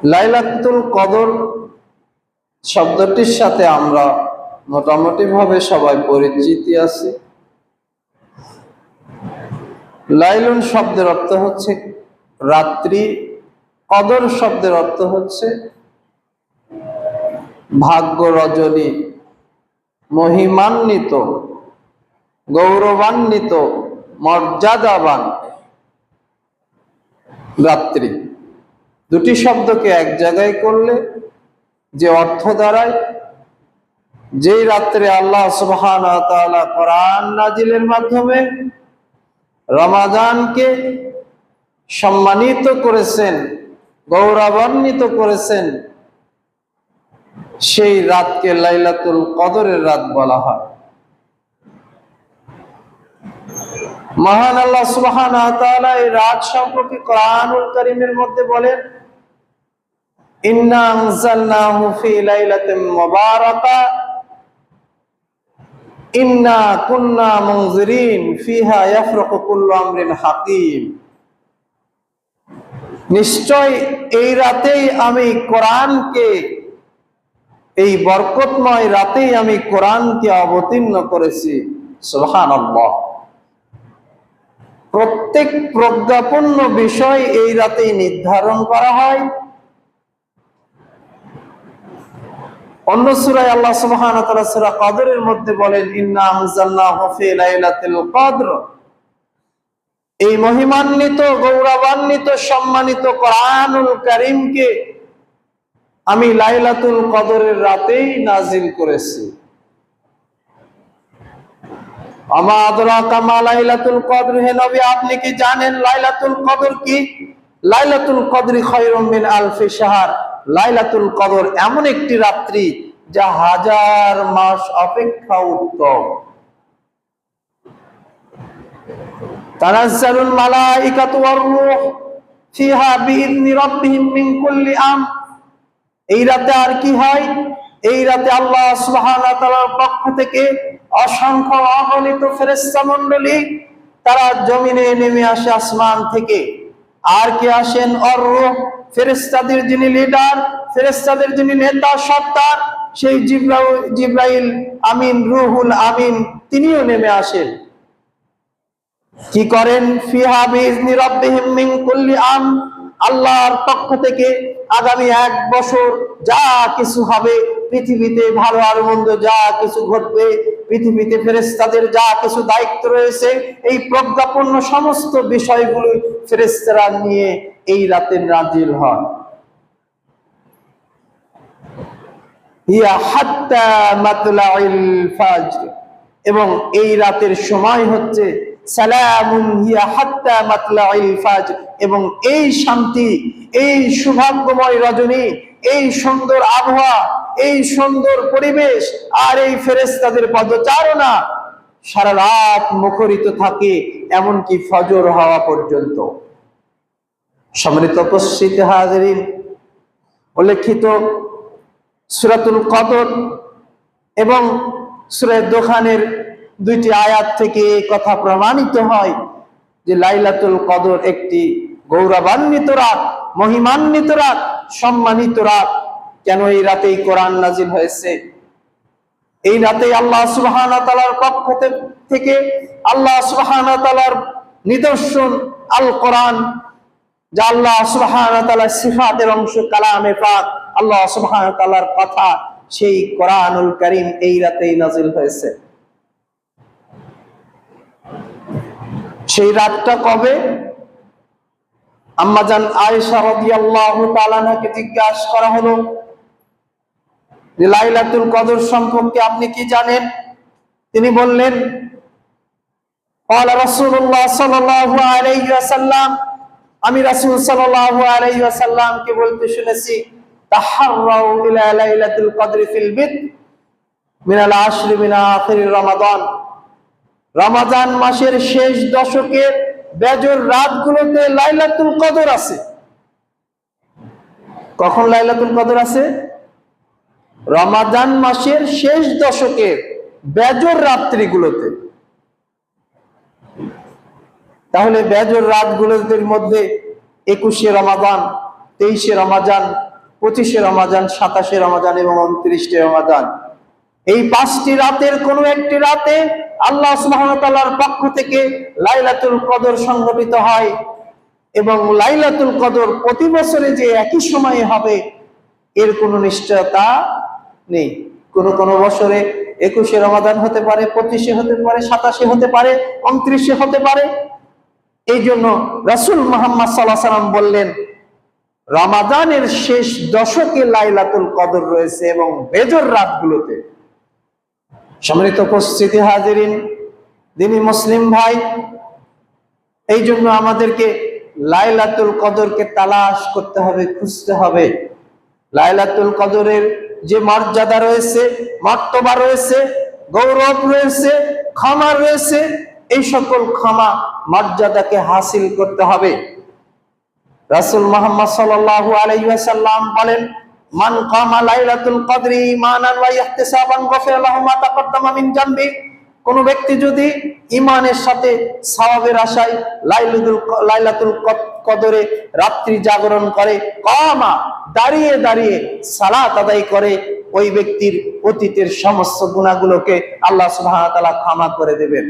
লাইলাতুল কদর শব্দটির সাথে আমরা মোটামুটি ভাবে সবাই পরিচিত আছি। লাইলুন শব্দের অর্থ হচ্ছে রাত্রি, কদর শব্দের অর্থ হচ্ছে ভাগ্য রজনী, মহিমান্বিত, গৌরবান্বিত, মর্যাদাবান রাত্রি। দুটি শব্দকে এক জায়গায় করলে যে অর্থ দাঁড়ায়, যেই রাত্রে আল্লাহ সুবহানাহু ওয়া তাআলা কোরআন নাজিলের মাধ্যমে রমাদানকে সম্মানিত করেছেন, গৌরবান্বিত করেছেন, সেই রাতকে লাইলাতুল কদরের রাত বলা হয়। মহান আল্লাহ সুবহানাহু ওয়া তাআলা এই রাত সম্পর্কে কোরআনুল কারীমের মধ্যে বলেন, ইন্না আনজালনাহু ফি লাইলাতিন মুবারাকা ইন্না কুন্না মুনজিরিন ফিহা ইয়াফরাকু কুল্লু আমরিন হাকিম। নিশ্চয় এই রাতেই আমি কোরআনকে, এই বরকতময় রাতেই আমি কোরআনকে অবতীর্ণ করেছি। সুবহানাল্লাহ। প্রত্যেক প্রজ্ঞাপূর্ণ বিষয় এই রাতেই নির্ধারণ করা হয়। অন্য সূরায় আল্লাহ সুবহানাহু ওয়া তাআলা সূরা কদরের মধ্যে বলেন, ইন্না আনজালনাহু ফি লাইলাতিল কদর। এই মহিমান্বিত, গৌরবান্বিত, সম্মানিত কোরআনুল কারীমকে আমি লাইলাতুল কদরের রাতেই নাজিল করেছি। আমা আদরাকা মা লাইলাতুল কদর। হে নবী, আপনি কি জানেন লাইলাতুল কদর কি? লাইলাতুল কদরি খায়রুম মিন আলফি শাহর। লাইলাতুল কদর এমন একটি রাত্রি যা হাজার মাস অপেক্ষা উত্তম। তানাজ্জালুল মালাইকাতু ওয়ার রূহ ফিহা বিইذনি রাব্বিহিম মিন কুল্লি আমর। এই রাতে আর কি হয়? এই রাতে আল্লাহ সুবহানাহু ওয়া তাআলার পক্ষ থেকে অসংখ্য অগণিত ফেরেশতা মণ্ডলী তারা জমিনে নেমে আসে আসমান থেকে। আর কে আসেন? ওয়ার রূহ, ফেরেশতাদের যিনি লিডার, ফেরেশতাদের যিনি নেতা সত্তার, সেই জিবরাইল আমিন, রুহুল আমিন, তিনিও নেমে আসেন। কি করেন? ফিহা বিইذনি রাব্বিহিম মিন কুল্লি আমর। আল্লাহর পক্ষ থেকে আগামী 1 বছর যা কিছু হবে, পৃথিবীতে ভালো আর মন্দ যা কিছু ঘটবে, পৃথিবীতে ফেরেশতাদের যা কিছু দায়িত্ব রয়েছে, এই প্রজ্ঞাপূর্ণ সমস্ত বিষয়গুলো ফেরেশতারা নিয়ে এই রাতে নাজিল হয়। ইয়া হাত্তা মাতলাইল ফাজর। এবং এই রাতের সময় হচ্ছে সালামুন হিয়া হাত্তা মাতলাইল ফাজর। এবং এই শান্তি, এই সৌভাগ্যময় রজনী, এই সুন্দর আবহাওয়া, এই সুন্দর পরিবেশ আর এই ফেরেশতাদের পদচারণা সারা রাত মুখরিত থাকে, এমনকি ফজর হওয়া পর্যন্ত। সম্মানিত উপস্থিত হাজিরিন, উল্লেখিত সূরাতুল কদর এবং সূরা দুখানের 2টি আয়াত থেকে এই কথা প্রমাণিত হয় যে লাইলাতুল কদর একটি গৌরবান্বিত রাত, মহিমান্বিত রাত, সম্মানিত রাত। কেন? এই রাতেই কোরআন নাজিল হয়েছে। এই রাতেই আল্লাহ সুবহানাহু ওয়া তাআলার পক্ষ থেকে আল্লাহ সুবহানাহু ওয়া তাআলার নিদর্শন আল কোরআন, যা আল্লাহ সুবহানাহু ওয়া তাআলার সিফাতের অংশ, কালামে পাক, আল্লাহ সুবহানাহু ওয়া তাআলার কথা, সেই কোরআনুল কারীম এই রাতেই নাজিল হয়েছে। সেই রাতটা কবে? আম্মা জান আয়েশা রাদিয়াল্লাহু তাআলা আনহাকে জিজ্ঞাসা করা হলো যে লাইলাতুল কদর সম্পর্কে আপনি কি জানেন? তিনি বললেন, ক্বালা রাসূলুল্লাহ সাল্লাল্লাহু আলাইহি ওয়াসাল্লাম, আমি রাসূল সাল্লাল্লাহু আলাইহি ওয়াসাল্লামকে বলতে শুনেছি, তাহাররাউ ইলা লাইলাতুল কদরি ফিল বিদ মিনাল আশরি মিন আখির রমাদান। রমাদান মাসের শেষ দশকের বেজর রাতগুলোতে লাইলাতুল কদর আছে। কখন লাইলাতুল কদর আছে? রমাদান মাসের শেষ দশকের বেজর রাত্রিগুলোতে। তাহলে বেজর রাতগুলোর মধ্যে 21শে রমাদান, 23শে রমাদান, 25শে রমাদান, 27শে রমাদান এবং 29শে রমাদান। এই 5টি রাতের কোনো একটি রাতে আল্লাহ সুবহানাহু ওয়া তাআলার পক্ষ থেকে লাইলাতুল কদর সংঘটিত হয় এবং লাইলাতুল কদর প্রতি বছরে যে একই সময়ে হবে এর কোনো নিশ্চয়তা নেই। কোন বছরে 21শে রমাদান হতে পারে, 25শে হতে পারে, 27শে হতে পারে, 29শে হতে পারে। এই জন্য রাসূল মুহাম্মদ সাল্লাল্লাহু আলাইহি ওয়াসাল্লাম বললেন, রমাদানের শেষ দশকে লাইলাতুল কদর রয়েছে এবং বেজর রাতগুলোতে। সম্মানিত উপস্থিতি হাজিরিন, দিনী মুসলিম ভাই, এই জন্য আমাদেরকে লাইলাতুল কদরকে তালাশ করতে হবে, খুঁজতে হবে। লাইলাতুল কদরের যে মর্যাদা রয়েছে, মর্তবা রয়েছে, গৌরব রয়েছে, ক্ষমা রয়েছে, এই সকল ক্ষমা মর্যাদাকে হাসিল করতে হবে। রাসূল মুহাম্মদ সাল্লাল্লাহু আলাইহি ওয়াসাল্লাম বলেন, মান কামা লাইলাতুল কদরি ঈমানান ওয়া ইহতিসাবান গফিরা লাহু মা তাকদ্দামা মিন জামবি। কোন ব্যক্তি যদি ঈমানের সাথে সওয়াবের আশায় লাইলাতুল কদরে রাত্রি জাগরণ করে, কামা দাঁড়িয়ে দাঁড়িয়ে সালাত আদায় করে, ওই ব্যক্তির অতীতের সমস্ত গুনাহগুলোকে আল্লাহ সুবহানাহু ওয়া তাআলা ক্ষমা করে দেবেন।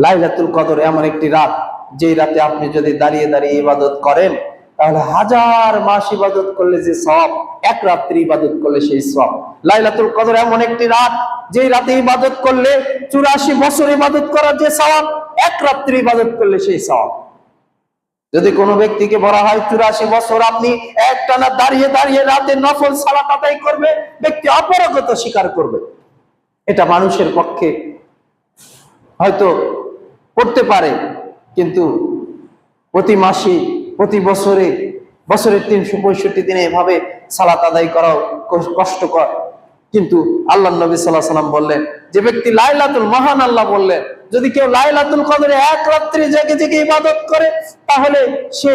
লাইলাতুল কদর এমন একটি রাত, যেই রাতে আপনি যদি দাঁড়িয়ে দাঁড়িয়ে ইবাদত করেন তাহলে 1000 মাস ইবাদত করলে যে সওয়াব, এক রাত্রি ইবাদত করলে সেই সওয়াব। লাইলাতুল কদর এমন একটি রাত, যেই রাতে ইবাদত করলে 84 বছর ইবাদত করার যে সওয়াব, এক রাত্রি ইবাদত করলে সেই সওয়াব। যদি কোনো ব্যক্তিকে বলা হয় 84 বছর আপনি একটানা দাঁড়িয়ে দাঁড়িয়ে রাতে নফল সালাত আদায় করবে, ব্যক্তি অপারগতা স্বীকার করবে। এটা মানুষের পক্ষে হয়তো করতে পারে, কিন্তু প্রতি মাসে, প্রতি বছরে, বছরের 365 দিনে এভাবে সালাত আদায় করাও কষ্টকর। কিন্তু আল্লাহ নবী সাল্লাল্লাহু আলাইহি ওয়াসাল্লাম বললেন, যে ব্যক্তি লাইলাতুল, মহান আল্লাহ বললেন, যদি কেউ লাইলাতুল কদরে এক রাত্রি জেগে জেগে ইবাদত করে তাহলে সে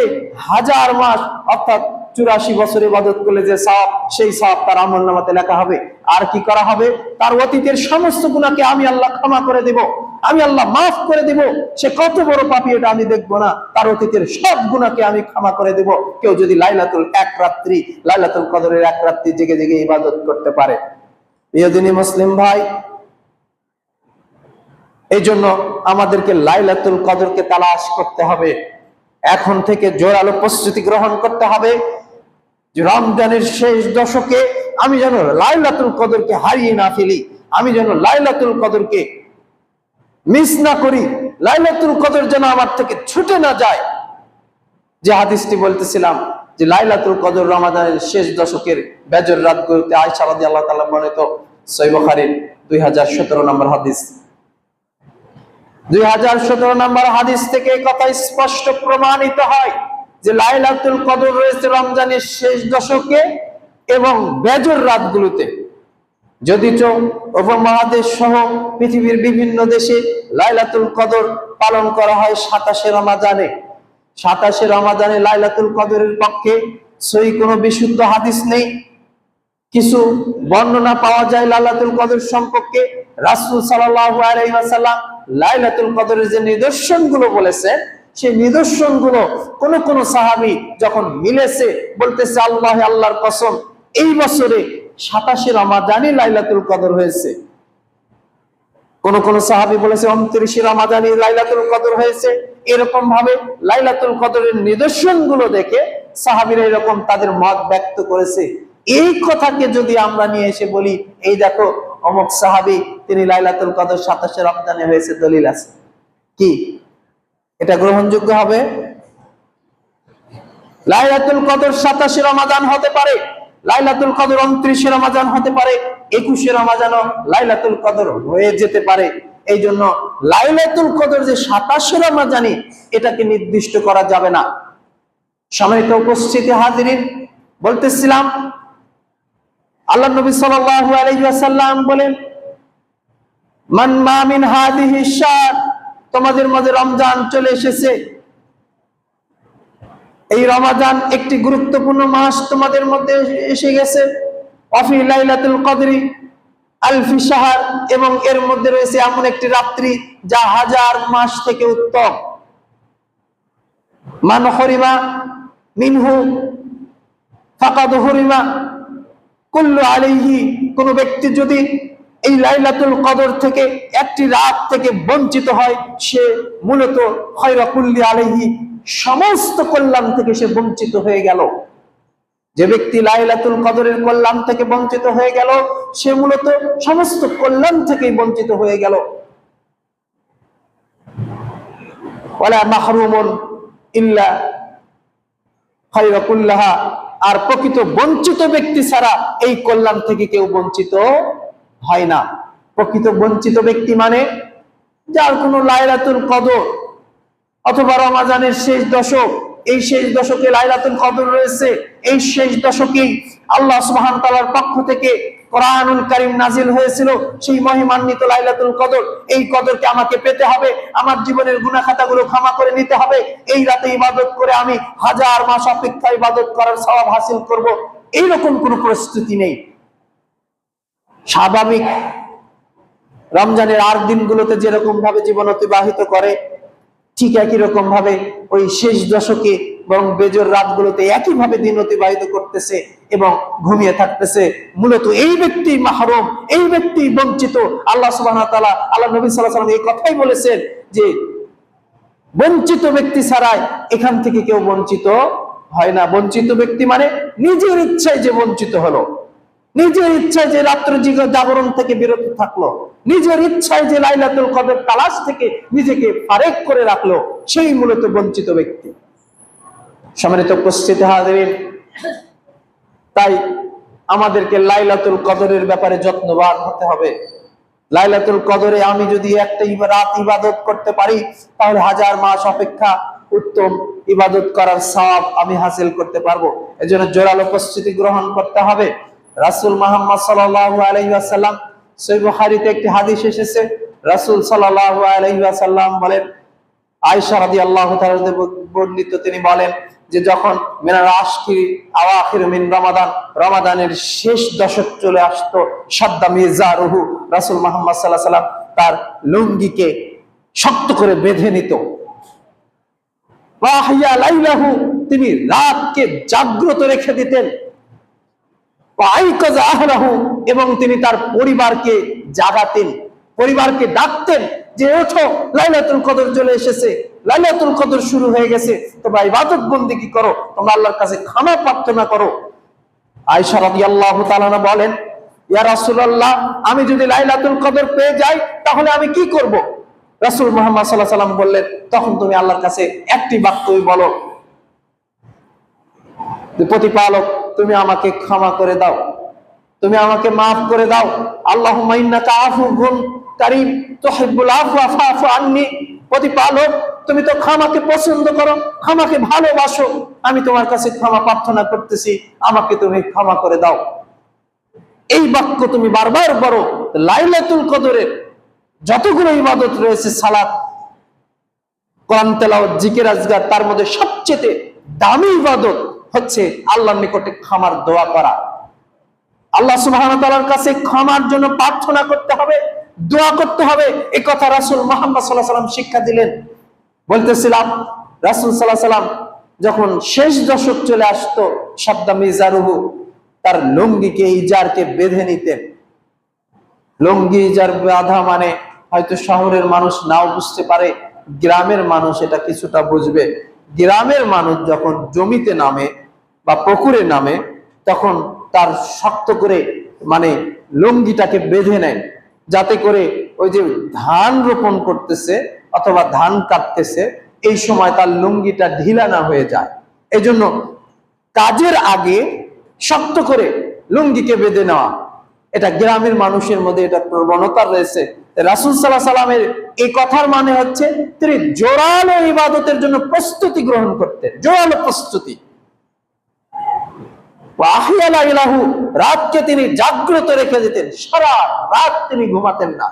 1000 মাস অর্থাৎ 84 বছর ইবাদত করলে যে সওয়াব, সেই সওয়াব তার আমলনামাতে লেখা হবে। আর কি করা হবে? তার অতীতের সমস্ত গুনাহকে আমি আল্লাহ ক্ষমা করে দেব, আমি আল্লাহ মাফ করে দেব। সে কত বড় পাপী এটা আমি দেখবো না, তার অতীতের সব গুনাহকে আমি ক্ষমা করে দেব, কেউ যদি লাইলাতুল কদরের এক রাত্রি জেগে জেগে ইবাদত করতে পারে। প্রিয় দিনী মুসলিম ভাই, এই জন্য আমাদেরকে লাইলাতুল কদরকে তালাশ করতে হবে। এখন থেকে জোরালো প্রস্তুতি গ্রহণ করতে হবে যে রমজানের শেষ দশকে আমি যেন লাইলাতুল কদরকে হারিয়ে না ফেলি, আমি যেন লাইলাতুল কদরকে মিস না করি, লাইলাতুল কদর যেন আমার থেকে ছুটে না যায়। যে হাদিসটি বলতেছিলাম যে লাইলাতুল কদর রমাদানের শেষ দশকের বেজর রাতগুলোতে, আয়েশা রাদিয়াল্লাহু তাআলা বর্ণিত সহিহ বুখারীর 2017 নম্বর হাদিস। 2017 নম্বর হাদিস থেকে কথা স্পষ্ট প্রমাণিত হয় যে লাইলাতুল কদর রয়েছে রমজানের শেষ দশকে এবং বেজর রাতগুলোতে। যদিচ উপমহাদেশ সহ পৃথিবীর বিভিন্ন দেশে লাইলাতুল কদর পালন করা হয় 27শে রমাদানে। 27শে রমাদানে লাইলাতুল কদরের পক্ষে সহিহ কোনো বিশুদ্ধ হাদিস নেই। কিছু বর্ণনা পাওয়া যায় লাইলাতুল কদর সম্পর্কে। রাসূল সাল্লাল্লাহু আলাইহি ওয়াসাল্লাম লাইলাতুল কদরের যে নিদর্শনগুলো বলেছেন, সেই নিদর্শনগুলো কোন সাহাবী যখন মিলেছে বলতেছে, আল্লাহর কসম, এই বছরে 27শে রমাদানে লাইলাতুল কদর হয়েছে। কোন সাহাবী বলেছে 29শে রমাদানে লাইলাতুল কদর হয়েছে। এরকম ভাবে লাইলাতুল কদরের নিদর্শনগুলো দেখে সাহাবীরা এরকম তাদের মত ব্যক্ত করেছে। এই কথাকে যদি আমরা নিয়ে এসে বলি, এই দেখো অমুক সাহাবী, তিনি লাইলাতুল কদর 27শে রমজানে হয়েছে, দলিল আছে, কি এটা গ্রহণযোগ্য হবে? লাইলাতুল কদর 27শে রমাদান হতে পারে, লাইলাতুল কদর 29শে রমাদান হতে পারে, 21শে রমাদানও লাইলাতুল কদর হয়ে যেতে পারে। এই জন্য লাইলাতুল কদর যে 27শে রমাদানে, এটাকে নির্দিষ্ট করা যাবে না। সম্মানিত উপস্থিতি হাজিরিন, বলতেছিলাম আল্লাহ নবী সাল্লাল্লাহু আলাইহি ওয়াসাল্লাম বলেন, মান মা মিন হাযিহি শাহর, তোমাদের মাঝে রমজান চলে এসেছে, এই রমাদান একটি গুরুত্বপূর্ণ মাস তোমাদের মধ্যে এসে গেছে। ওয়াফি লাইলাতুল কদরি আলফি শাহর, এবং এর মধ্যে রয়েছে এমন একটি রাত্রি যা 1000 মাস থেকে উত্তম। মান হরিমা মিনহু ফাকাদ হুরিমা কুল্লু আলাইহি, কোন ব্যক্তি যদি এই লাইলাতুল কদর থেকে, একটি রাত থেকে বঞ্চিত হয়, সে মূলত খায়রা কুল্লি আলাইহি, সমস্ত কল্যাণ থেকে সে বঞ্চিত হয়ে গেল। যে ব্যক্তি লাইলাতুল কদরের কল্যাণ থেকে বঞ্চিত হয়ে গেল, সে মূলত সমস্ত কল্যাণ থেকে বঞ্চিত হয়ে গেল। ওয়ালা মাহরুমুন ইল্লা খায়রা কুল্লাহা, আর প্রকৃত বঞ্চিত ব্যক্তি ছাড়া এই কল্যাণ থেকে কেউ বঞ্চিত হয় না। প্রকৃত বঞ্চিত ব্যক্তি মানে যার কোনো লাইলাতুল কদর অথবা রমাজানের শেষ দশক, এই শেষ দশকে লাইলাতুল কদর রয়েছে, এই শেষ দশকেই আল্লাহ সুবহানাহু ওয়া তাআলার পক্ষ থেকে কোরআনুল কারীম নাজিল হয়েছিল, সেই মহিমান্বিত লাইলাতুল কদর। এই কদরকে আমাকে পেতে হবে, আমার জীবনের গুনাহ খাতাগুলো ক্ষমা করে নিতে হবে, এই রাতে ইবাদত করে আমি হাজার মাস অপেক্ষা ইবাদত করার সওয়াব হাসিল করব, এইরকম কোনো প্রস্তুতি নেই। স্বাভাবিক রমজানের 8 দিনগুলোতে যেরকম ভাবে জীবন অতিবাহিত করে, ঠিক একই রকম ভাবে ওই শেষ দশকে বরং বেজর রাতগুলোতে একই ভাবে দিন অতিবাহিত করতেছে এবং ঘুমিয়ে থাকতেছে। মূলত এই ব্যক্তি মাহরুম, এই ব্যক্তি বঞ্চিত। আল্লাহ সুবহানাহু ওয়া তাআলা, আল্লাহ নবী সাল্লাল্লাহু আলাইহি ওয়াসাল্লাম এই কথাই বলেছেন যে বঞ্চিত ব্যক্তি ছাড়াই এখান থেকে কেউ বঞ্চিত হয় না। বঞ্চিত ব্যক্তি মানে নিজের ইচ্ছায় যে বঞ্চিত হলো, নিজের ইচ্ছায় যে রাত্র জাগরণ থেকে বিরত থাকলো, নিজের ইচ্ছায় যে লাইলাতুল কদর তালাশ থেকে নিজেকে ফারেক করে রাখলো, সেই মূলত বঞ্চিত ব্যক্তি। সম্মানিত উপস্থিতি হাজিরিন, তাই আমাদেরকে লাইলাতুল কদরের ব্যাপারে যত্নবান হতে হবে। লাইলাতুল কদরে আমি যদি একটা রাত ইবাদত করতে পারি, তাহলে হাজার মাস অপেক্ষা উত্তম ইবাদত করার সওয়াব আমি হাসিল করতে পারবো। এজন্য জোরালো প্রস্তুতি গ্রহণ করতে হবে। রাসূল মুহাম্মদ সাল্লাল্লাহু আলাইহি ওয়াসাল্লাম, সহিহ বুখারীতে একটি হাদিস এসেছে, রাসূল সাল্লাল্লাহু আলাইহি ওয়াসাল্লাম বলেন, আয়েশা রাদিয়াল্লাহু তাআলা বর্ণিত, তিনি বলেন যে যখন মিনাল আশকির আওয়াখির মিন রমাদান, রমাদানের শেষ দশক চলে আসতো, শাদ্দা মিজারুহু, রাসূল মুহাম্মদ সাল্লাল্লাহু আলাইহি ওয়াসাল্লাম তার লুঙ্গিকে শক্ত করে বেঁধে নিত। ওয়া আহইয়া লাইলাহু, তিনি রাতকে জাগ্রত রেখে দিতেন। এবং তিনি তার পরিবারকে জাগাতেন, পরিবারকে ডাকতেন যে ওঠো, লাইলাতুল কদর চলে এসেছে, লাইলাতুল কদর শুরু হয়ে গেছে, তোমরা ইবাদত বন্দেগী করো, তোমরা আল্লাহর কাছে ক্ষমা প্রার্থনা করো। আয়েশা রাদিয়াল্লাহু তাআলা বলেন, ইয়া রাসূলুল্লাহ, আমি যদি লাইলাতুল কদর পেয়ে যাই তাহলে আমি কি করব? রাসূল মুহাম্মদ সাল্লাল্লাহু আলাইহি ওয়াসাল্লাম বললেন, তখন তুমি আল্লাহর কাছে একটি বাক্যই বলো, প্রতিপালক তুমি আমাকে ক্ষমা করে দাও, তুমি আমাকে মাফ করে দাও। আল্লাহুম্মা ইন্নাকা আফুউন কারীম তুহিব্বুল আফওয়া ফাফু আন্নী, প্রতিপালক তুমি তো ক্ষমাকে পছন্দ করো, ক্ষমাকে ভালোবাসো, আমি তোমার কাছে ক্ষমা প্রার্থনা করতেছি, আমাকে তুমি ক্ষমা করে দাও। এই বাক্য তুমি বারবার বলো। লাইলাতুল কদরের যতগুলো ইবাদত রয়েছে, সালাত, কোরআন তেলাওয়াত, জিকির আজকার, তার মধ্যে সবচেয়ে দামি ইবাদত হচ্ছে আল্লাহর নিকটে ক্ষমার দোয়া করা। আল্লাহ সুবহানাহু ওয়া তাআলার কাছে ক্ষমার জন্য প্রার্থনা করতে হবে, দোয়া করতে হবে। এই কথা রাসূল মুহাম্মদ সাল্লাল্লাহু আলাইহি ওয়াসাল্লাম শিক্ষা দিলেন। বলতেছিলাম, রাসূল সাল্লাল্লাহু আলাইহি ওয়াসাল্লাম যখন শেষ দশক চলে আসতো, শাদ্দা মিজারুহু, তার লুঙ্গিকে, ইজারকে বেঁধে নিতেন। লুঙ্গি ইজার বাঁধা মানে হয়তো শহরের মানুষ নাও বুঝতে পারে, গ্রামের মানুষ এটা কিছুটা বুঝবে। গ্রামের মানুষ যখন জমিতে নামে বা পুকুরে নামে, তখন তার শক্ত করে মানে লুঙ্গিটাকে বেঁধে নেয়, যাতে করে ওই যে ধান রোপণ করতেছে অথবা ধান কাটতেছে, এই সময় তার লুঙ্গিটা ঢিলা না হয়ে যায়। এই জন্য কাজের আগে শক্ত করে লুঙ্গিকে বেঁধে নেওয়া, এটা গ্রামের মানুষের মধ্যে এটা প্রবণতা রয়েছে। রাসূল সাল্লাল্লাহু আলাইহি ওয়াসাল্লামের এই কথার মানে হচ্ছে তিনি জোরালো ইবাদতের জন্য প্রস্তুতি গ্রহণ করতেন, জোরালো প্রস্তুতি। রাতকে তিনি জাগ্রত রেখে দিতেন, সারা রাত তিনি ঘুমাতেন না।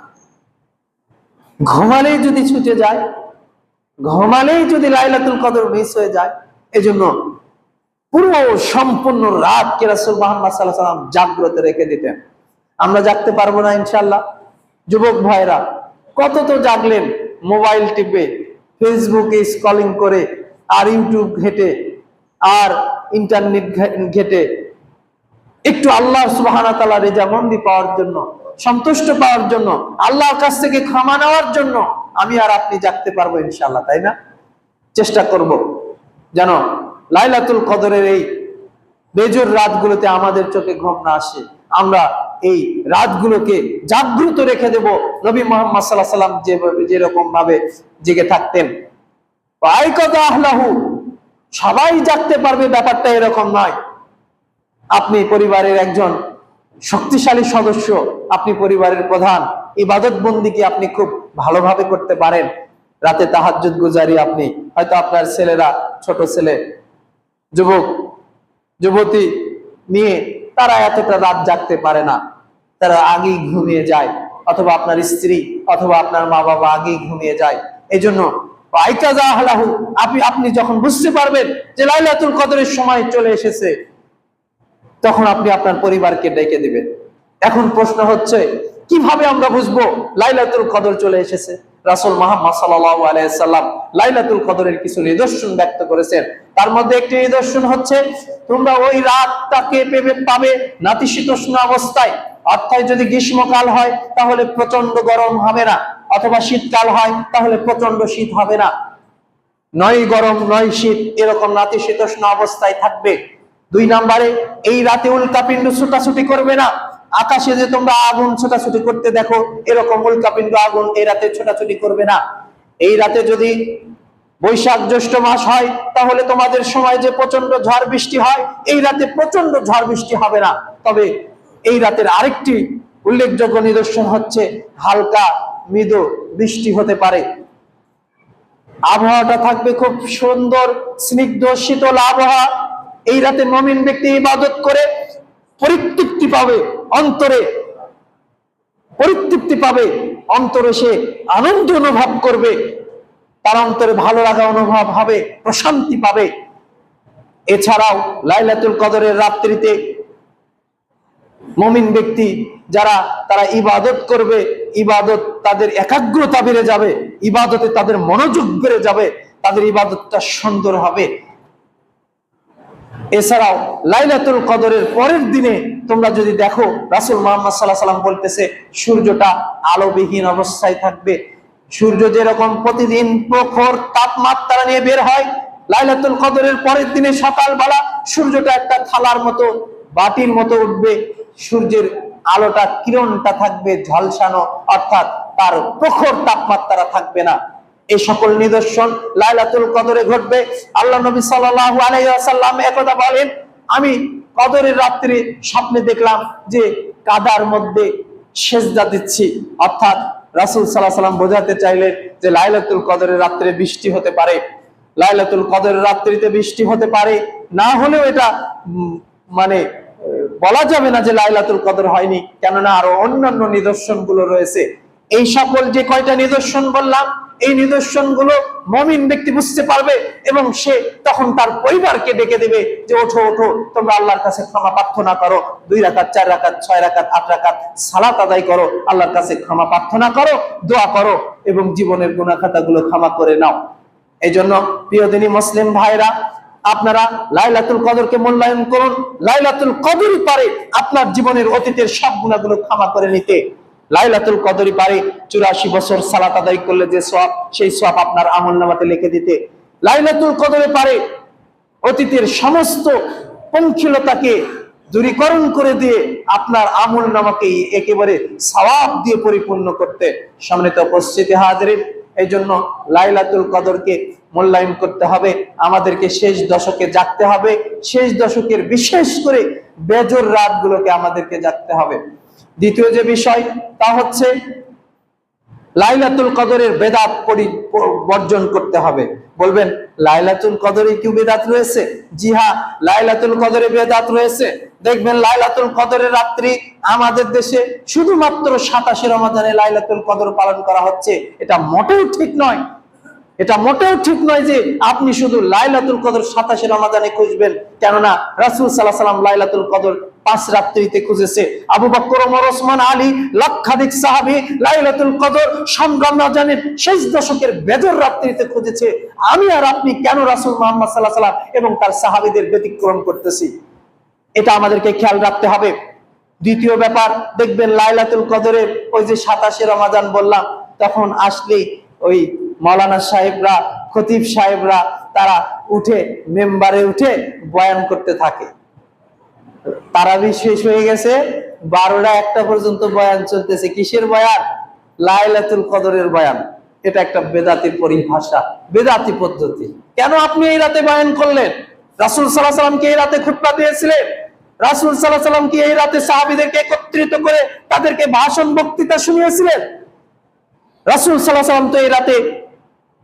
ঘুমালেই যদি ছুটে যায়, ঘুমালেই যদি লাইলাতুল কদর মিস হয়ে যায়, এজন্য পুরো সম্পূর্ণ রাতকে রাসূল মুহাম্মদ সাল্লাল্লাহু আলাইহি ওয়াসাল্লাম জাগ্রত রেখে দিতেন। আমরা জাগতে পারবো না ইনশাআল্লাহ। যুবক ভাইরা কত তো জাগলেন, মোবাইল টিপে, ফেসবুকে স্ক্রলিং করে, আর ইউটিউব ঘেটে, আর ইন্টারনেট ঘেটে একটু আল্লাহ সুবহানাহু ওয়া তাআলার রেজামন্দি পাওয়ার জন্য, সন্তুষ্ট পাওয়ার জন্য, আল্লাহর কাছ থেকে ক্ষমা নেওয়ার জন্য আমি আর আপনি জাগতে পারবো ইনশাআল্লাহ, তাই না? চেষ্টা করব যেন লাইলাতুল কদরের এই বেজোর রাতগুলোতে আমাদের চোখে ঘুম না আসে, আমরা এই রাতগুলোকে জাগ্রত রেখে দেব নবী মুহাম্মদ সাল্লাল্লাহু আলাইহি সাল্লাম যেরকম ভাবে জেগে থাকতেন। আইকাদা আহলাহু, সবাই জাগতে পারবে ব্যাপারটা এরকম নয়। আপনি পরিবারের একজন শক্তিশালী সদস্য, আপনি পরিবারের প্রধান, ইবাদত বন্দিকে আপনি খুব ভালোভাবে করতে পারেন। রাতে তাহাজ্জুদ গুজারি আপনি, হয়তো আপনার ছেলেরা, ছোট ছেলে, যুবক যুবতী নিয়ে তারা এতটা রাত জাগতে পারে না, তারা আগেই ঘুমিয়ে যায়, অথবা আপনার স্ত্রী অথবা আপনার মা বাবা আগেই ঘুমিয়ে যায়। এই জন্য আপনি যখন বুঝতে পারবেন যে লাইলাতুল কদরের সময় চলে এসেছে, তখন আপনি আপনার পরিবারকে ডেকে দিবেন। এখন প্রশ্ন হচ্ছে, কিভাবে আমরা বুঝবো লাইলাতুল কদর চলে এসেছে? রাসূল মুহাম্মদ সাল্লাল্লাহু আলাইহি সাল্লাম লাইলাতুল কদরের কিছু নিদর্শন ব্যক্ত করেছেন। তার মধ্যে একটি নিদর্শন হচ্ছে, তোমরা ওই রাতটাকে পাবে নাতিশীতোষ্ণ অবস্থায়। অর্থাৎ যদি গ্রীষ্মকাল হয় তাহলে প্রচন্ড গরম হবে না, অথবা শীতকাল হয় তাহলে প্রচন্ড শীত হবে না, নয় গরম নয় শীত, এরকম নাতিশীতোষ্ণ অবস্থায় থাকবে। 2 নম্বরে, এই রাতে উল্কাপিণ্ড ছোটাছুটি করবে না। আকাশে যে তোমরা আগুন ছোটাছুটি করতে দেখো, এরকম উল্কাপিণ্ড আগুন এই রাতে ছোটাছুটি করবে না। এই রাতে যদি বৈশাখ জ্যৈষ্ঠ মাস হয় তাহলে তোমাদের সময় যে প্রচন্ড ঝড় বৃষ্টি হয়, এই রাতে প্রচন্ড ঝড় বৃষ্টি হবে না। তবে এই রাতের আরেকটি উল্লেখযোগ্য নিদর্শন হচ্ছে, হালকা মৃদু বৃষ্টি হতে পারে। আবহাওয়াটা থাকবে খুব সুন্দর, স্নিগ্ধ শীতল আবহাওয়া। এই রাতে মুমিন ব্যক্তি ইবাদত করে পরিতৃপ্তি পাবে, অন্তরে পরিতৃপ্তি পাবে, অন্তরে সে আনন্দ অনুভব করবে, তার অন্তরে ভালো লাগা অনুভব হবে, প্রশান্তি পাবে। এছাড়াও লাইলাতুল কদরের রাত্রিতে মুমিন ব্যক্তি যারা, তারা ইবাদত করবে, ইবাদত তাদের একাগ্রতা বেড়ে যাবে, ইবাদতে তাদের মনোযোগ বেড়ে যাবে, তাদের ইবাদতটা সুন্দর হবে। এছাড়াও লাইলাতুল কদরের পরের দিনে তোমরা যদি দেখো, রাসূল মুহাম্মদ সাল্লাল্লাহু আলাইহি সাল্লাম বলতেছে, সূর্যটা আলোবিহীন অবস্থায় থাকবে। সূর্য যেরকম প্রতিদিন প্রখর তাপমাত্রা নিয়ে বের হয়, লাইলাতুল কদরের পরের দিনে সকালবেলা সূর্যটা একটা থালার মতো, বাটির মতো উঠবে। সূর্যের আলোটা, কিরণটা থাকবে ঝলসানো, অর্থাৎ তার প্রখর তাপমাত্রা থাকবে না। এই সকল নিদর্শন লাইলাতুল কদরে ঘটবে। আল্লাহ নবী সাল্লাল্লাহু আলাইহি ওয়াসাল্লাম একদা বলেন, আমি কদরের রাত্রে স্বপ্নে দেখলাম যে কাদার মধ্যে সেজদা দিচ্ছি। অর্থাৎ রাসূল সাল্লাল্লাহু আলাইহি ওয়াসাল্লাম বোঝাতে চাইলেন যে লাইলাতুল কদরের রাত্রে বৃষ্টি হতে পারে, লাইলাতুল কদরের রাত্রিতে বৃষ্টি হতে পারে। না হলেও এটা মানে বলা যাবে না যে লাইলাতুল কদর হয়নি, কেননা আরো অন্যান্য নিদর্শন গুলো রয়েছে। এই সকল যে কয়টা নিদর্শন বললাম, এই নিদর্শনগুলো মুমিন ব্যক্তি বুঝতে পারবে, এবং সে তখন তার পরিবারকে ডেকে দেবে যে ওঠো ওঠো, তোমরা আল্লাহর কাছে ক্ষমা প্রার্থনা করো, 2 রাকাত 4 রাকাত 6 রাকাত 8 রাকাত সালাত আদায় করো, আল্লাহর কাছে ক্ষমা প্রার্থনা করো, দোয়া করো, এবং জীবনের গুনাহ খাতাগুলো ক্ষমা করে নাও। এই জন্য প্রিয় দিনী মুসলিম ভাইরা, আপনারা লাইলাতুল কদরকে মূল্যায়ন করুন। লাইলাতুল কদরই পারে আপনার জীবনের অতীতের সব গুনাহগুলো ক্ষমা করে নিতে। লাইলাতুল কদরই পারে 84 বছর সালাত আদায় করলে যে সওয়াব, সেই সওয়াব আপনার আমলনামাতে লিখে দিতে। লাইলাতুল কদরে পারে অতীতের সমস্ত পঙ্কিলতাকে দূরীকরণ করে দিয়ে আপনার আমলনামাকে একেবারে সওয়াব দিয়ে পরিপূর্ণ করতে। সম্মানিত উপস্থিতি হাজিরিন, এই জন্য লাইলাতুল কদরকে মূল্যায়ন করতে হবে, আমাদেরকে শেষ দশকে জাগতে হবে। শেষ দশকের বিশেষ করে বেজোর রাতগুলোকে আমাদেরকে জাগতে হবে। দ্বিতীয় যে বিষয়, তা হচ্ছে লাইলাতুল কদরের বেদাত বর্জন করতে হবে। বলবেন, লাইলাতুল কদরে কি বেদাত রয়েছে? জি হ্যাঁ, লাইলাতুল কদরে বেদাত রয়েছে। দেখবেন লাইলাতুল কদরের রাত্রি আমাদের দেশে শুধুমাত্র 27 রমজানে লাইলাতুল কদর পালন করা হচ্ছে। এটা মোটেও ঠিক নয়। এটা মোটেও ঠিক নয় যে আপনি শুধু লাইলাতুল কদর 27 রমাদানে খুঁজবেন, কেননা রাসূল সাল্লাল্লাহু আলাইহি ওয়াসাল্লাম লাইলাতুল কদর 5 রাত্রিতে খুঁজেছে। আবু বকর, ওমর, ওসমান, আলী, লক্ষাধিক সাহাবী লাইলাতুল কদর রমজানের শেষ দশকের বেজর রাত্রিতে খুঁজেছে। আমি আর আপনি কেন রাসূল মুহাম্মদ সাল্লাল্লাহু আলাইহি ওয়াসাল্লাম এবং তার সাহাবীদের ব্যতিক্রম করতেছি? এটা আমাদেরকে খেয়াল রাখতে হবে। দ্বিতীয় ব্যাপার, দেখবেন লাইলাতুল কদরের ওই যে 27 রমাদান বললাম, তখন আসলেই ওই মাওলানা সাহেবরা, খতিব সাহেবরা তারা উঠে মেম্বারে উঠে বয়ান করতে থাকে। তারাবি শেষ হয়ে গেছে, 12টা 1টা পর্যন্ত বয়ান চলতেছে। কিসের বয়ান? লাইলাতুল কদরের বয়ান। এটা একটা বেদাতি পরিভাষা, বেদাতি পদ্ধতি। কেন আপনি এই রাতে বয়ান করলেন? রাসূল সাল্লাল্লাহু আলাইহি ওয়াসাল্লাম কি এই রাতে খুতবা দিয়েছিলেন? রাসূল সাল্লাল্লাহু আলাইহি ওয়াসাল্লাম কি এই রাতে সাহাবীদেরকে একত্রিত করে তাদেরকে ভাষণ বক্তৃতা শুনিয়েছিলেন? রাসূল সাল্লাল্লাহু আলাইহি ওয়াসাল্লাম তো এই রাতে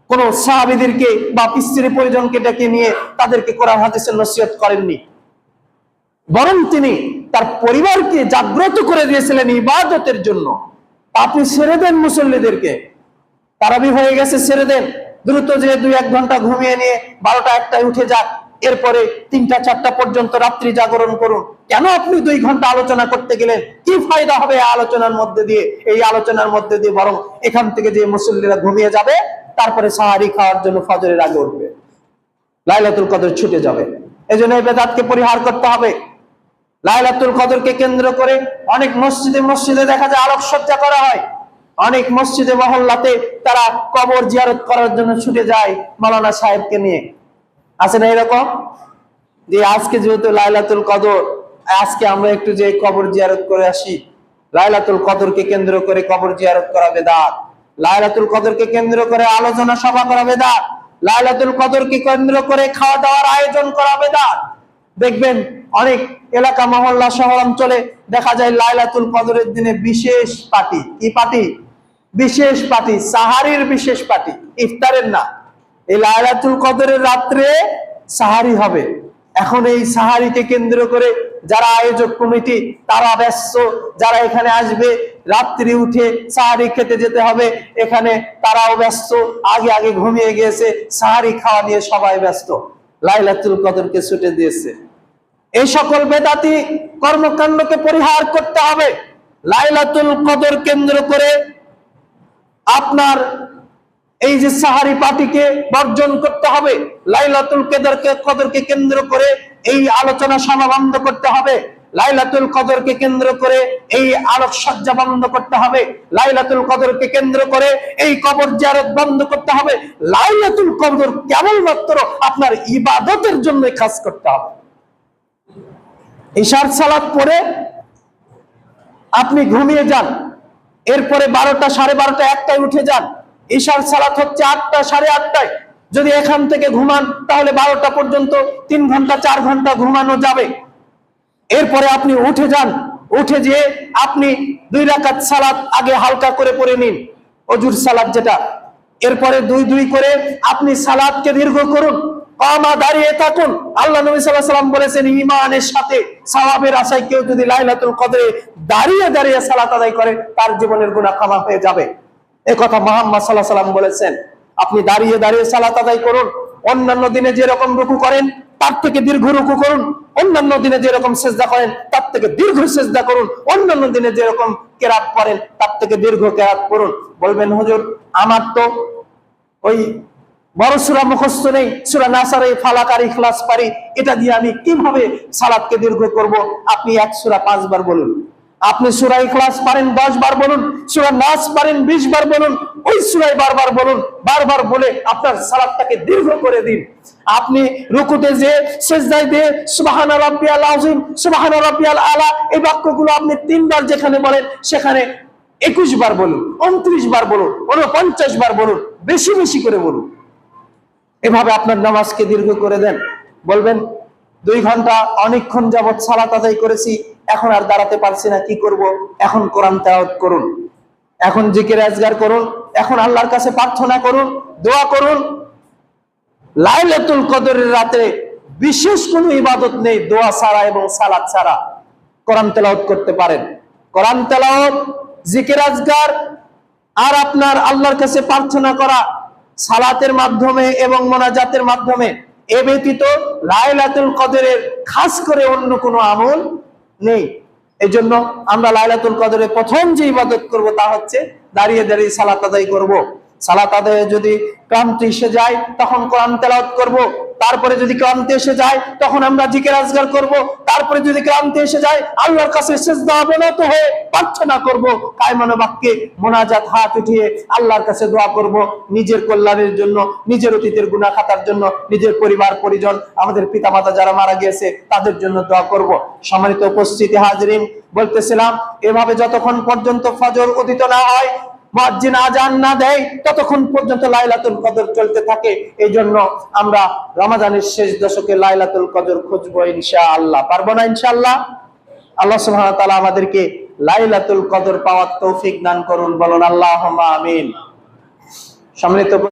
কোন সাহাবীদেরকে বা স্ত্রী পরিজনকে ডেকে নিয়ে তাদেরকে কোরআন হাদিসের নসিহত করেননি, বরং তিনি তার পরিবারকে জাগ্রত করে দিয়েছিলেন ইবাদতের জন্য। আপনি ছেড়ে দেন মুসল্লিদেরকে, তারাবি হয়ে গেছে, ছেড়ে দেন, দ্রুত যে 2-1 ঘন্টা ঘুমিয়ে নিয়ে 12টা 1টায় উঠে যাক, এরপরে 3টা 4টা পর্যন্ত রাত্রি জাগরণ করুন। কেন আপনি 2 ঘন্টা আলোচনা করতে গেলেন? কি ফায়দা হবে আলোচনার মধ্যে দিয়ে? এই আলোচনার মধ্যে দিয়ে বরং এখান থেকে যে মুসল্লিরা ঘুমিয়ে যাবে, তারপরে সাহারি খাওয়ার জন্য ফজরের আগে উঠবে, লাইলাতুল কদর ছুটে যাবে। এজন্য এই বেদাতকে পরিহার করতে হবে। লাইলাতুল কদরকে কেন্দ্র করে অনেক মসজিদে মসজিদে দেখা যায় আলোকসজ্জা করা হয়। অনেক মসজিদে মহল্লাতে তারা কবর জিয়ারত করার জন্য ছুটে যায় মাওলানা সাহেবকে নিয়ে। আছে না এরকম যে আজকে যেহেতু লাইলাতুল কদর, আজকে আমরা একটু যে কবর জিয়ারত করে আসি। লাইলাতুল কদরকে কেন্দ্র করে কবর জিয়ারত করা বেদাত। লাইলাতুল কদরকে কেন্দ্র করে আলোচনা সভা করা বেদাত। লাইলাতুল কদরকে কেন্দ্র করে খাওয়া দাওয়ার আয়োজন করা বেদাত। দেখবেন অনেক এলাকা, মহল্লা, শহর অঞ্চলে দেখা যায় লাইলাতুল কদরের দিনে বিশেষ পার্টি। কি পার্টি? বিশেষ পার্টি, সাহারির বিশেষ পার্টি, ইফতারের না। এই লাইলাতুল কদরের রাত্রে সাহারি হবে। এখন এই সাহারিকে কেন্দ্র করে যারা আয়োজক কমিটি তারা ব্যস্ত, যারা এখানে আসবে রাত্রি উঠে সাহারি খেতে যেতে হবে, এখানে তারাও ব্যস্ত, আগে আগে ঘুমিয়ে গিয়েছে, সাহারি খাওয়া নিয়ে সবাই ব্যস্ত, লাইলাতুল কদরকে ছুটে দিয়েছে। এই সকল বেদাতি কর্মকাণ্ডকে পরিহার করতে হবে। লাইলাতুল কদর কেন্দ্র করে আপনার এই যে সাহারি পার্টিকে বর্জন করতে হবে। লাইলাতুল কদরকে কেন্দ্র করে এই আলোচনা সভা বন্ধ করতে হবে। লাইলাতুল কদরকে কেন্দ্র করে এই আলোকসজ্জা বন্ধ করতে হবে। লাইলাতুল কদরকে কেন্দ্র করে এই কবর জিয়ারত বন্ধ করতে হবে। লাইলাতুল কদর কেবলমাত্র আপনার ইবাদতের জন্য কাজ করতে হবে। ইশার সালাত পড়ে আপনি ঘুমিয়ে যান, এরপরে 12টা, 12:30, 1টায় উঠে যান। ইশার সালাত হচ্ছে 8টা, 8:30টায়। যদি এখান থেকে ঘুমান তাহলে 12টা পর্যন্ত 3 ঘন্টা 4 ঘন্টা ঘুমানো যাবে। এরপরে আপনি উঠে যান, উঠে যেয়ে আপনি 2 রাকাত সালাত আগে হালকা করে পড়ে নিন, অজুর সালাত যেটা। এরপরে 2 করে আপনি সালাতকে দীর্ঘ করুন, কামা দাঁড়িয়ে থাকুন। আল্লাহ নবী সাল্লাল্লাহু আলাইহি ওয়াসাল্লাম বলেছেন, ঈমানের সাথে সওয়াবের আশায় কেউ যদি লাইলাতুল কদরে দাঁড়িয়ে দাঁড়িয়ে সালাত আদায় করে তার জীবনের গুনাহ ক্ষমা হয়ে যাবে। এই কথা মুহাম্মদ সাল্লাল্লাহু আলাইহি ওয়াসাল্লাম বলেছেন। আপনি দাঁড়িয়ে দাঁড়িয়ে সালাত আদায় করুন। অন্যান্য দিনে যেরকম রুকু করেন তার থেকে দীর্ঘ রুকু করুন। অন্যান্য দিনে যেরকম সিজদা করেন তার থেকে দীর্ঘ সিজদা করুন। অন্যান্য দিনে যেরকম কিরাত পড়েন তার থেকে দীর্ঘ কিরাত পড়ুন। বলবেন, হুজুর আমার তো ওই বড় সূরা মুখস্থ নেই, সূরা নাস, ফালাক আর ইখলাস পারি, এটা দিয়ে আমি কিভাবে সালাতকে দীর্ঘ করব? আপনি এক সূরা 5 বার বলুন। আপনি সূরা ইখলাস পারেন 10 বার বলুন, সূরা নাস পারেন 20 বার বলুন। ওই সূরায় বারবার বলুন, বারবার বলে আপনার সালাতটাকে দীর্ঘ করে দিন। আপনি রুকুতে যে সিজদায় দিয়ে সুবহানা রাব্বিয়াল আযীম, সুবহানা রাব্বিয়াল আলা, এই বাক্যগুলো আপনি 3 বার যেখানে বলেন সেখানে 21 বার বলুন, 29 বার বলুন, 49 বার বলুন, বেশি বেশি করে বলুন। এভাবে আপনার নামাজকে দীর্ঘ করে দেন। বলবেন, 2 ঘন্টা অনেকক্ষণ যাবত সালাত আদায় করেছি, এখন আর দাঁড়াতে পারছি না, কি করব? এখন কোরআন তেলাওয়াত করুন, এখন জিকির আজগার করুন, এখন আল্লাহর কাছে প্রার্থনা করুন, দোয়া করুন। লাইলাতুল কদরের রাতে বিশেষ কোনো ইবাদত নেই দোয়া ছাড়া এবং সালাত ছাড়া। কোরআন তেলাওয়াত করতে পারেন। কোরআন তেলাওয়াত, জিকির আজগার আর আপনার আল্লাহর কাছে প্রার্থনা করা, সালাতের মাধ্যমে এবং মোনাজাতের মাধ্যমে। এ ব্যতীত লাইলাতুল কদরের খাস করে অন্য কোনো আমল নেই। এজন্য আমরা লাইলাতুল কদরে প্রথম যে ইবাদত করব তা হচ্ছে দাঁড়িয়ে দাঁড়িয়ে সালাত আদায় করব। সালাত আদায়ে যদি ক্লান্তি এসে যায় তখন কোরআন তেলাওয়াত করব। তারপরে যদি ক্লান্তি এসে যায় তখন আমরা জিকির আজগার করব। তারপরে যদি ক্লান্তি এসে যায় আল্লাহর কাছে সিজদা অবনত হয়ে প্রার্থনা করব। কায়মানো বাক্যে মোনাজাত, হাত উঠিয়ে আল্লাহর কাছে দোয়া করব, নিজের কল্যাণের জন্য, নিজের অতীতের গুনাহ খাতার জন্য, নিজের পরিবার পরিজন, আমাদের পিতামাতা যারা মারা গিয়েছে তাদের জন্য দোয়া করব। সম্মানিত উপস্থিতি হাজরিন, বলতেছিলাম এভাবে যতক্ষণ পর্যন্ত ফজর উদিত না হয়, মুয়াজ্জিন আজান না দেয়, ততক্ষণ পর্যন্ত লাইলাতুল কদর চলতে থাকে। এই জন্য আমরা রমাদানের শেষ দশকে লাইলাতুল কদর খুঁজবো ইনশাআল্লাহ। পারবো না ইনশাআল্লাহ? আল্লাহ সুবহানাহু ওয়া তাআলা আমাদেরকে লাইলাতুল কদর পাওয়ার তৌফিক দান করুন, বলুন আল্লাহুম্মা আমিন। সম্মানিত